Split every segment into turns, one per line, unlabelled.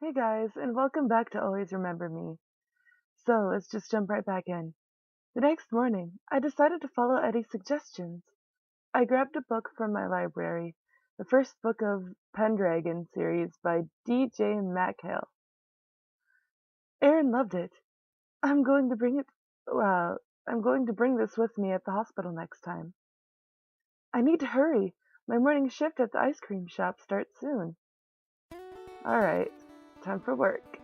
Hey guys, and welcome back to Always Remember Me. So let's just jump right back in. The next morning, I decided to follow Eddie's suggestions. I grabbed a book from my library, the first book of Pendragon series by D.J. Mackhale. Aaron loved it. I'm going to bring it, well, I'm going to bring this with me at the hospital next time. I need to hurry. My morning shift at the ice cream shop starts soon. Alright, time for work.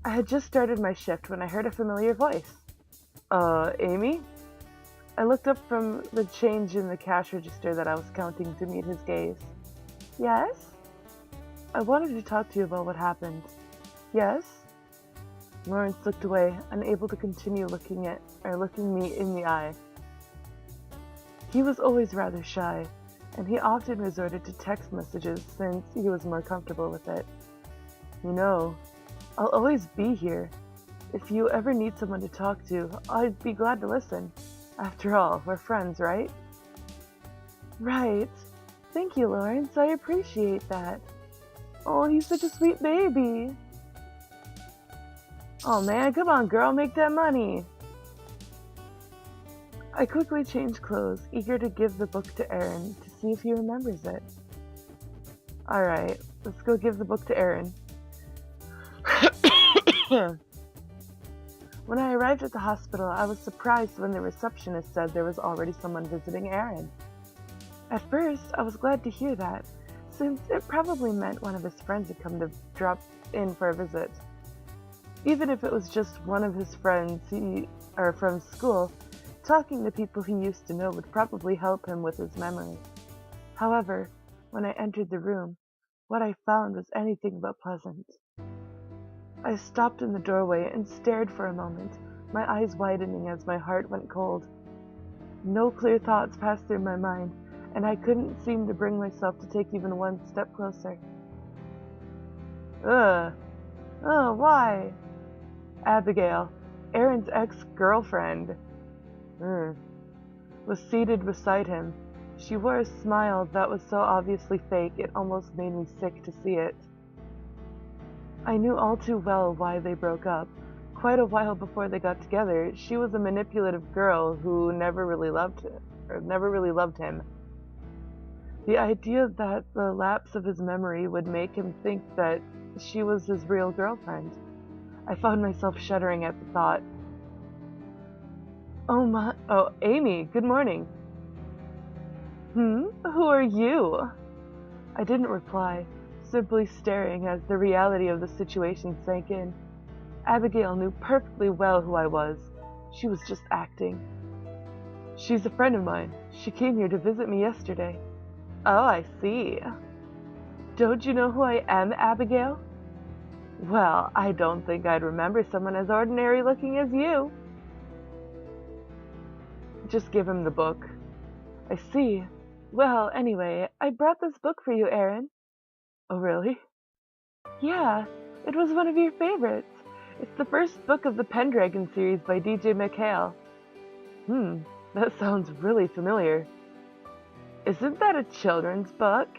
I had just started my shift when I heard a familiar voice. Amy? I looked up from the change in the cash register that I was counting to meet his gaze. Yes? I wanted to talk to you about what happened. Yes? Lawrence looked away, unable to continue looking me in the eye. He was always rather shy, and he often resorted to text messages since he was more comfortable with it. You know, I'll always be here. If you ever need someone to talk to, I'd be glad to listen. After all, we're friends, right? Right. Thank you, Lawrence. I appreciate that. Oh, he's such a sweet baby. Oh man, come on, girl, make that money. I quickly changed clothes, eager to give the book to Aaron to see if he remembers it. Alright, let's go give the book to Aaron. When I arrived at the hospital, I was surprised when the receptionist said there was already someone visiting Aaron. At first, I was glad to hear that, since it probably meant one of his friends had come to drop in for a visit. Even if it was just one of his friends from school, talking to people he used to know would probably help him with his memory. However, when I entered the room, what I found was anything but pleasant. I stopped in the doorway and stared for a moment, my eyes widening as my heart went cold. No clear thoughts passed through my mind, and I couldn't seem to bring myself to take even one step closer. Ugh. Oh, why? Abigail, Aaron's ex-girlfriend, was seated beside him. She wore a smile that was so obviously fake it almost made me sick to see it. I knew all too well why they broke up. Quite a while before they got together, she was a manipulative girl who never really loved him. The idea that the lapse of his memory would make him think that she was his real girlfriend. I found myself shuddering at the thought. Oh, Amy, good morning. Who are you? I didn't reply, simply staring as the reality of the situation sank in. Abigail knew perfectly well who I was. She was just acting. She's a friend of mine. She came here to visit me yesterday. Oh, I see. Don't you know who I am, Abigail? Well, I don't think I'd remember someone as ordinary looking as you. Just give him the book. I see. Well, anyway, I brought this book for you, Aaron. Oh, really? Yeah, it was one of your favorites. It's the first book of the Pendragon series by D.J. Mackhale. That sounds really familiar. Isn't that a children's book?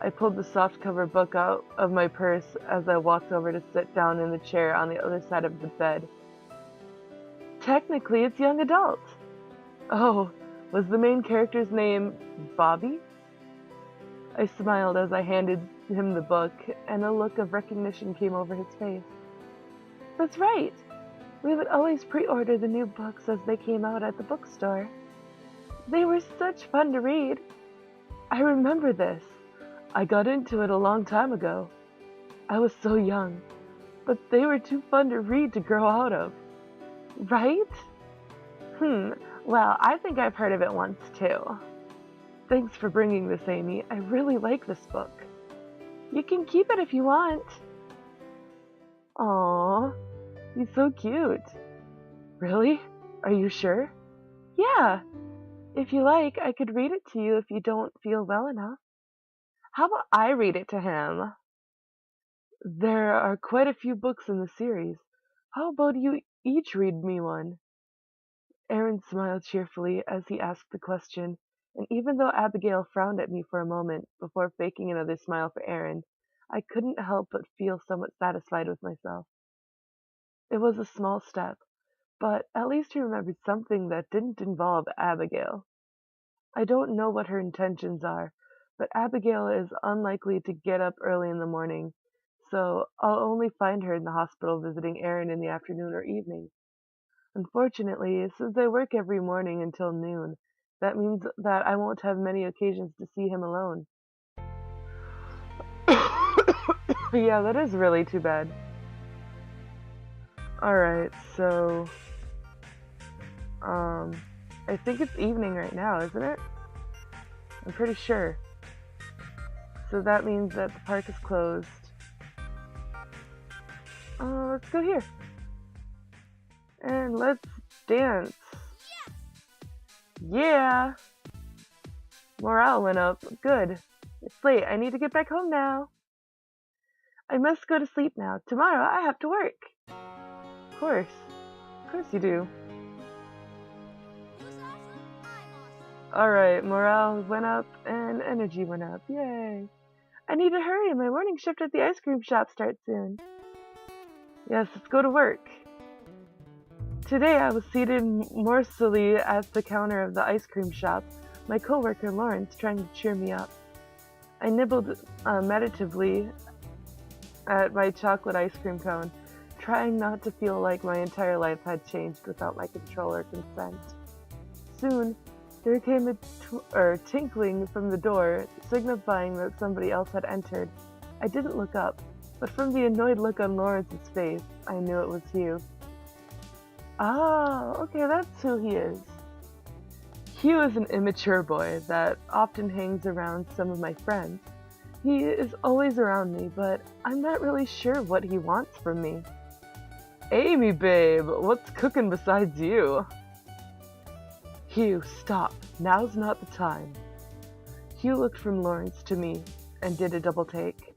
I pulled the softcover book out of my purse as I walked over to sit down in the chair on the other side of the bed. Technically, it's young adult. Oh, was the main character's name Bobby? I smiled as I handed him the book, and a look of recognition came over his face. That's right. We would always pre-order the new books as they came out at the bookstore. They were such fun to read. I remember this. I got into it a long time ago. I was so young, but they were too fun to read to grow out of. Right? Well, I think I've heard of it once too. Thanks for bringing this, Amy. I really like this book. You can keep it if you want. Aww, he's so cute. Really? Are you sure? Yeah. If you like, I could read it to you if you don't feel well enough. How about I read it to him? There are quite a few books in the series. How about you each read me one? Aaron smiled cheerfully as he asked the question, and even though Abigail frowned at me for a moment before faking another smile for Aaron, I couldn't help but feel somewhat satisfied with myself. It was a small step, but at least he remembered something that didn't involve Abigail. I don't know what her intentions are, but Abigail is unlikely to get up early in the morning, so I'll only find her in the hospital visiting Aaron in the afternoon or evening. Unfortunately, since I work every morning until noon, that means that I won't have many occasions to see him alone. Yeah, that is really too bad. Alright, so, I think it's evening right now, isn't it? I'm pretty sure. So that means that the park is closed. Let's go here. And let's dance. Yeah! Morale went up. Good. It's late. I need to get back home now. I must go to sleep now. Tomorrow I have to work. Of course. Of course you do. Alright, morale went up and energy went up. Yay. I need to hurry. My morning shift at the ice cream shop starts soon. Yes, let's go to work. Today I was seated morsely at the counter of the ice cream shop, my coworker Lawrence trying to cheer me up. I nibbled meditatively at my chocolate ice cream cone, trying not to feel like my entire life had changed without my control or consent. Soon, there came a tinkling from the door, signifying that somebody else had entered. I didn't look up, but from the annoyed look on Lawrence's face, I knew it was Hugh. Oh, okay, that's who he is. Hugh is an immature boy that often hangs around some of my friends. He is always around me, but I'm not really sure what he wants from me. Amy, babe, what's cooking besides you? Hugh, stop. Now's not the time. Hugh looked from Lawrence to me and did a double take.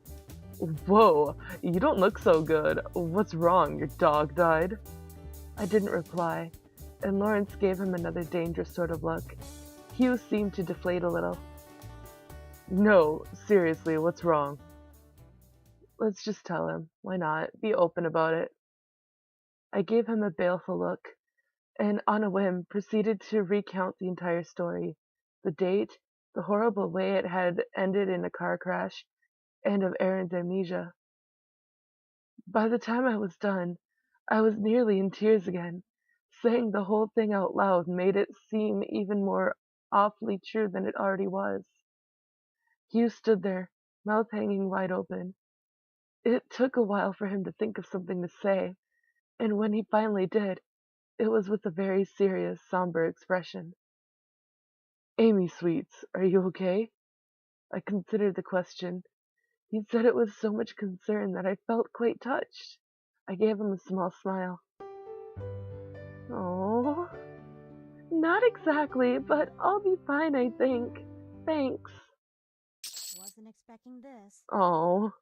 Whoa, you don't look so good. What's wrong? Your dog died? I didn't reply, and Lawrence gave him another dangerous sort of look. Hugh seemed to deflate a little. No, seriously, what's wrong? Let's just tell him. Why not? Be open about it. I gave him a baleful look, and on a whim proceeded to recount the entire story. The date, the horrible way it had ended in a car crash, and of Aaron's amnesia. By the time I was done, I was nearly in tears again. Saying the whole thing out loud made it seem even more awfully true than it already was. Hugh stood there, mouth hanging wide open. It took a while for him to think of something to say, and when he finally did, it was with a very serious, somber expression. Amy, sweets, are you okay? I considered the question. He said it with so much concern that I felt quite touched. I gave him a small smile. Oh, not exactly, but I'll be fine, I think. Thanks.
Wasn't expecting this.
Oh,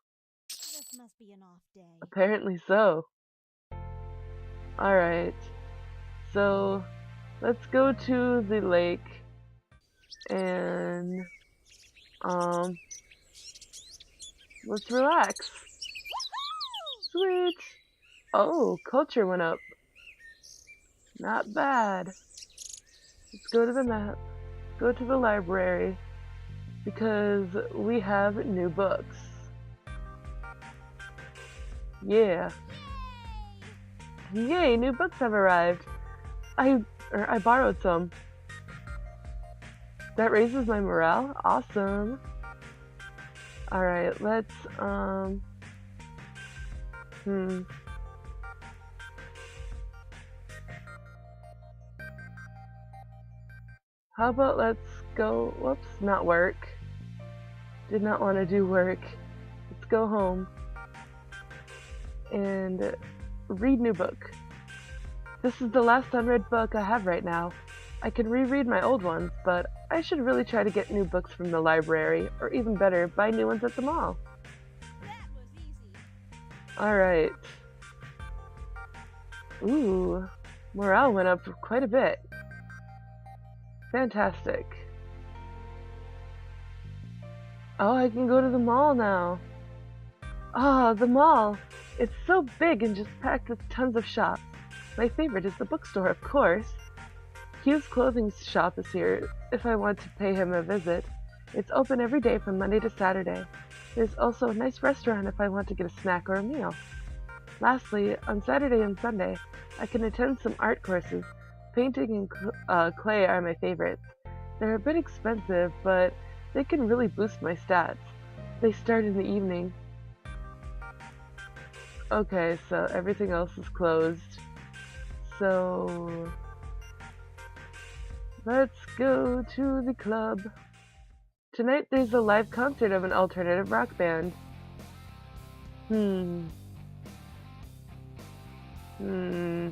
This must be an off day.
apparently so. Alright, so let's go to the lake and, let's relax. Sweet. Oh, culture went up. Not bad. Let's go to the map. Go to the library because we have new books. Yeah. Yay, new books have arrived. I borrowed some. That raises my morale? Awesome. Alright, let's, How about let's go, whoops, not work. Did not want to do work. Let's go home and read new book. This is the last unread book I have right now. I can reread my old ones, but I should really try to get new books from the library, or even better, buy new ones at the mall.
That was easy.
Alright. Ooh, morale went up quite a bit. Fantastic. Oh, I can go to the mall now. Ah, the mall. It's so big and just packed with tons of shops. My favorite is the bookstore, of course. Hugh's clothing shop is here if I want to pay him a visit. It's open every day from Monday to Saturday. There's also a nice restaurant if I want to get a snack or a meal. Lastly, on Saturday and Sunday, I can attend some art courses. Painting and clay are my favorites. They're a bit expensive, but they can really boost my stats. They start in the evening. Okay, so everything else is closed. So let's go to the club. Tonight there's a live concert of an alternative rock band. Hmm. Hmm.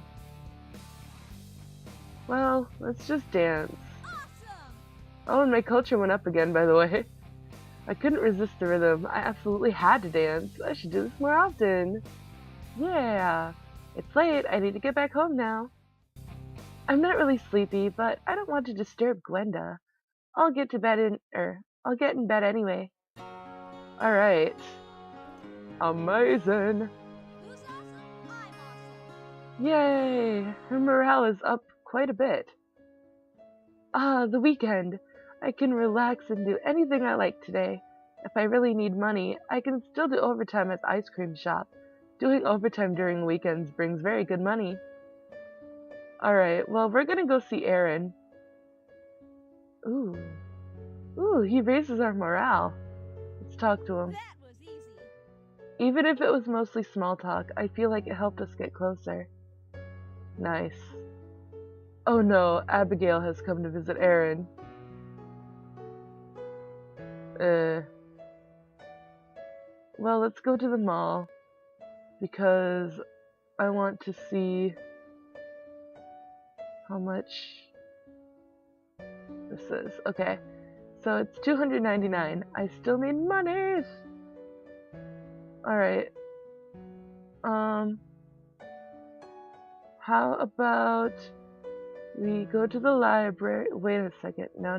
Well, let's just dance.
Awesome!
Oh, and my culture went up again, by the way. I couldn't resist the rhythm. I absolutely had to dance. I should do this more often. Yeah. It's late. I need to get back home now. I'm not really sleepy, but I don't want to disturb Gwenda. I'll get in bed anyway. Alright. Amazing.
Who's awesome? I'm awesome.
Yay! Her morale is up quite a bit. Ah, the weekend. I can relax and do anything I like today. If I really need money, I can still do overtime at the ice cream shop. Doing overtime during weekends brings very good money. Alright, well, we're gonna go see Aaron. Ooh. Ooh, he raises our morale. Let's talk to him.
That was easy.
Even if it was mostly small talk, I feel like it helped us get closer. Nice. Oh no, Abigail has come to visit Aaron. Well, let's go to the mall because I want to see how much this is. Okay, so it's $299. I still need monies. Alright. How about we go to the library? Wait a second. No.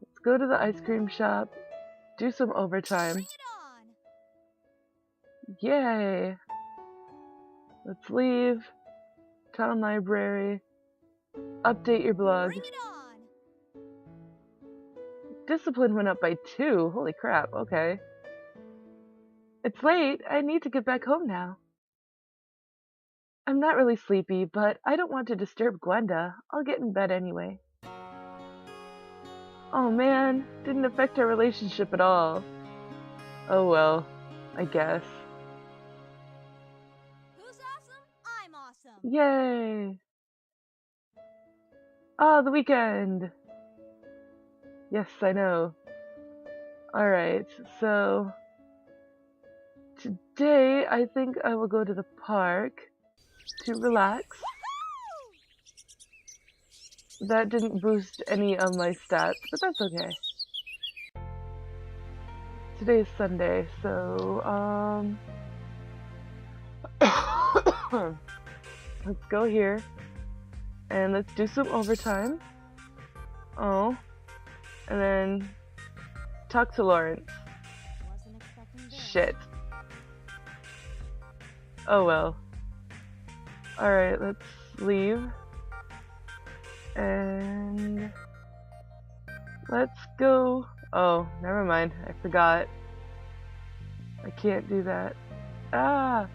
Let's go to the ice cream shop, do some overtime.
Bring it on!
Yay! Let's leave. Town library. Update your blog.
Bring it on!
Discipline went up by 2. Holy crap, okay. It's late. I need to get back home now. I'm not really sleepy, but I don't want to disturb Gwenda. I'll get in bed anyway. Oh man, didn't affect our relationship at all. Oh well, I guess.
Who's awesome? I'm awesome.
Yay! Ah, the weekend! Yes, I know. Alright, so today I think I will go to the park to relax. That didn't boost any of my stats, but that's okay. Today is Sunday, so let's go here and let's do some overtime. Oh, and then talk to Lawrence.
Wasn't expecting this.
Shit. Oh well. Alright, let's leave. And let's go. Oh, never mind. I forgot. I can't do that. Ah!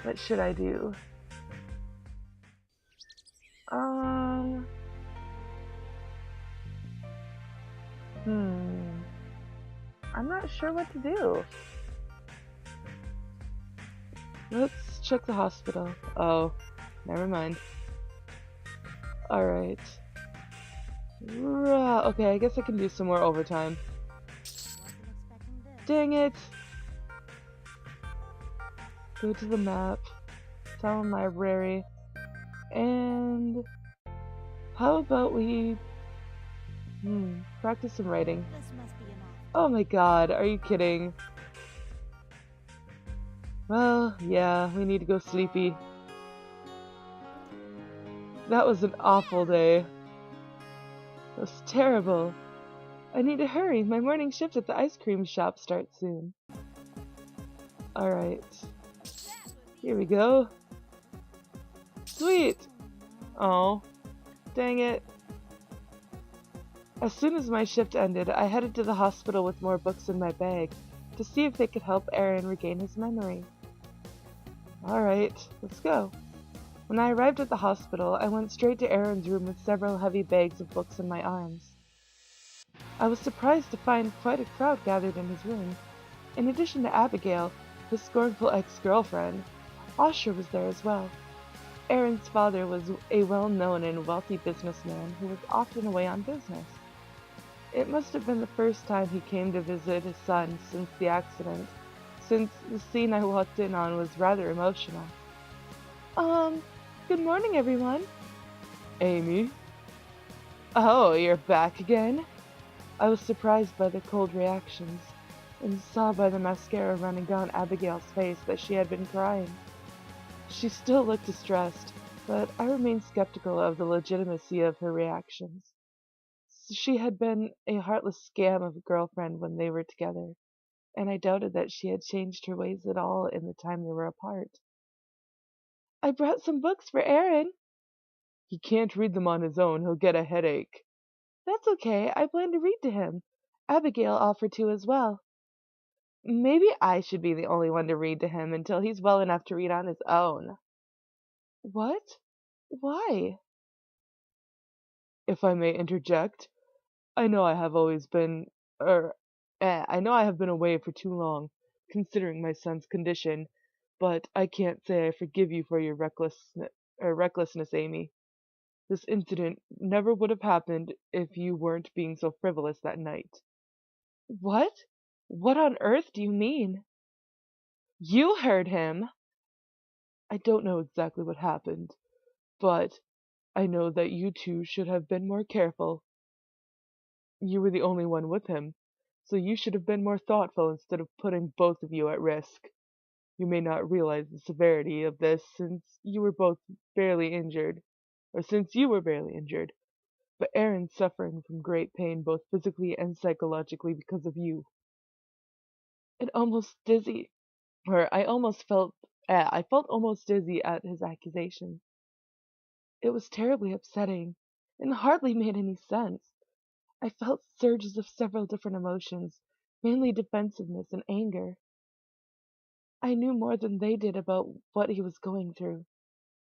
What should I do? I'm not sure what to do. Let's check the hospital. Oh, never mind. Alright. Okay, I guess I can do some more overtime.
Wasn't expecting this.
Dang it! Go to the map. Town library. And how about we practice some writing.
This must be enough.
Oh my god, are you kidding? Well, yeah, we need to go sleepy. That was an awful day. It was terrible. I need to hurry. My morning shift at the ice cream shop starts soon. Alright. Here we go. Sweet! Oh, dang it. As soon as my shift ended, I headed to the hospital with more books in my bag to see if they could help Aaron regain his memory. Alright, let's go. When I arrived at the hospital, I went straight to Aaron's room with several heavy bags of books in my arms. I was surprised to find quite a crowd gathered in his room. In addition to Abigail, his scornful ex-girlfriend, Asher was there as well. Aaron's father was a well-known and wealthy businessman who was often away on business. It must have been the first time he came to visit his son since the accident, since the scene I walked in on was rather emotional. Good morning, everyone. Amy? Oh, you're back again? I was surprised by the cold reactions, and saw by the mascara running down Abigail's face that she had been crying. She still looked distressed, but I remained skeptical of the legitimacy of her reactions. She had been a heartless scam of a girlfriend when they were together, and I doubted that she had changed her ways at all in the time they were apart. I brought some books for Aaron. He can't read them on his own, he'll get a headache. That's okay, I plan to read to him. Abigail offered to as well. Maybe I should be the only one to read to him until he's well enough to read on his own. What? Why? If I may interject, I know I have always been, I know I have been away for too long, considering my son's condition, but I can't say I forgive you for your recklessness, Amy. This incident never would have happened if you weren't being so frivolous that night. What? What on earth do you mean? You heard him! I don't know exactly what happened, but I know that you two should have been more careful. You were the only one with him, so you should have been more thoughtful instead of putting both of you at risk. You may not realize the severity of this since you were barely injured, but Aaron's suffering from great pain both physically and psychologically because of you. It almost dizzy, or I felt almost dizzy at his accusation. It was terribly upsetting, and hardly made any sense. I felt surges of several different emotions, mainly defensiveness and anger. I knew more than they did about what he was going through.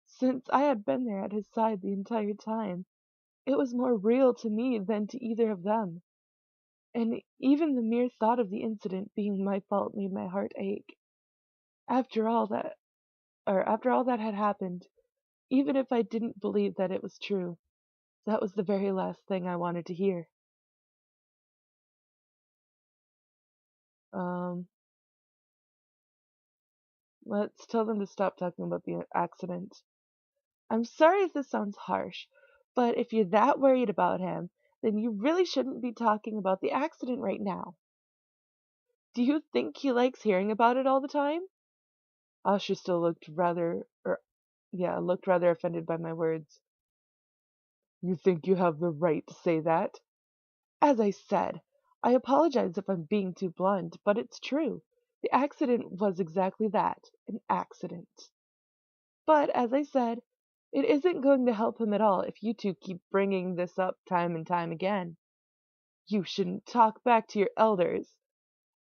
Since I had been there at his side the entire time, it was more real to me than to either of them. And even the mere thought of the incident being my fault made my heart ache. After all that, after all that had happened, even if I didn't believe that it was true, that was the very last thing I wanted to hear. Um, let's tell them to stop talking about the accident. I'm sorry if this sounds harsh, but if you're that worried about him, then you really shouldn't be talking about the accident right now. Do you think he likes hearing about it all the time? Asha still looked rather offended by my words. You think you have the right to say that? As I said, I apologize if I'm being too blunt, but it's true. The accident was exactly that, an accident. But, as I said, it isn't going to help him at all if you two keep bringing this up time and time again. You shouldn't talk back to your elders.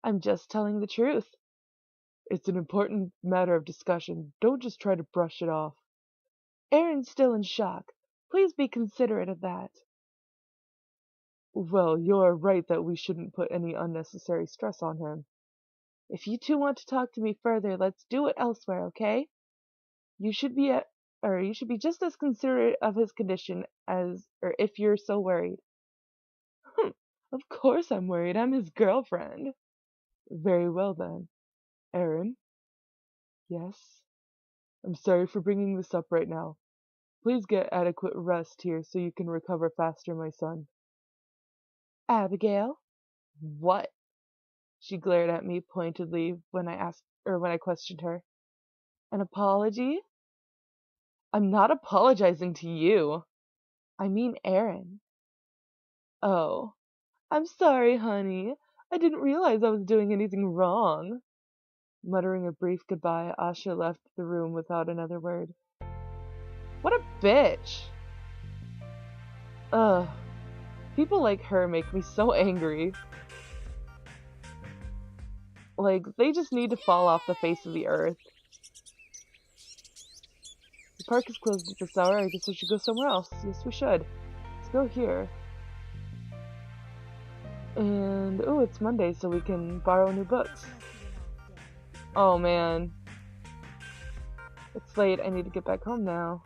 I'm just telling the truth. It's an important matter of discussion. Don't just try to brush it off. Aaron's still in shock. Please be considerate of that. Well, you're right that we shouldn't put any unnecessary stress on him. If you two want to talk to me further, let's do it elsewhere, okay? You should be you should be just as considerate of his condition or if you're so worried. Of course I'm worried. I'm his girlfriend. Very well then. Aaron? Yes? I'm sorry for bringing this up right now. Please get adequate rest here so you can recover faster, my son. Abigail? What? She glared at me pointedly when I questioned her. An apology? I'm not apologizing to you. I mean Aaron. Oh, I'm sorry, honey. I didn't realize I was doing anything wrong. Muttering a brief goodbye, Asha left the room without another word. What a bitch! Ugh. People like her make me so angry. Like, they just need to fall off the face of the earth. The park is closed at this hour. I guess we should go somewhere else. Yes, we should. Let's go here. And, oh, it's Monday, so we can borrow new books. Oh, man. It's late. I need to get back home now.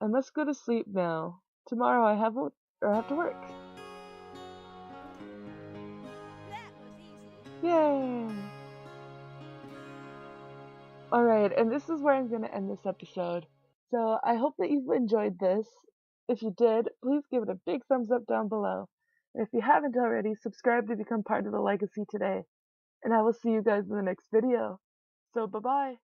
I must go to sleep now. Tomorrow I have to work.
That was easy.
Yay! Alright, and this is where I'm going to end this episode. So I hope that you've enjoyed this. If you did, please give it a big thumbs up down below. And if you haven't already, subscribe to become part of the legacy today. And I will see you guys in the next video. So bye-bye.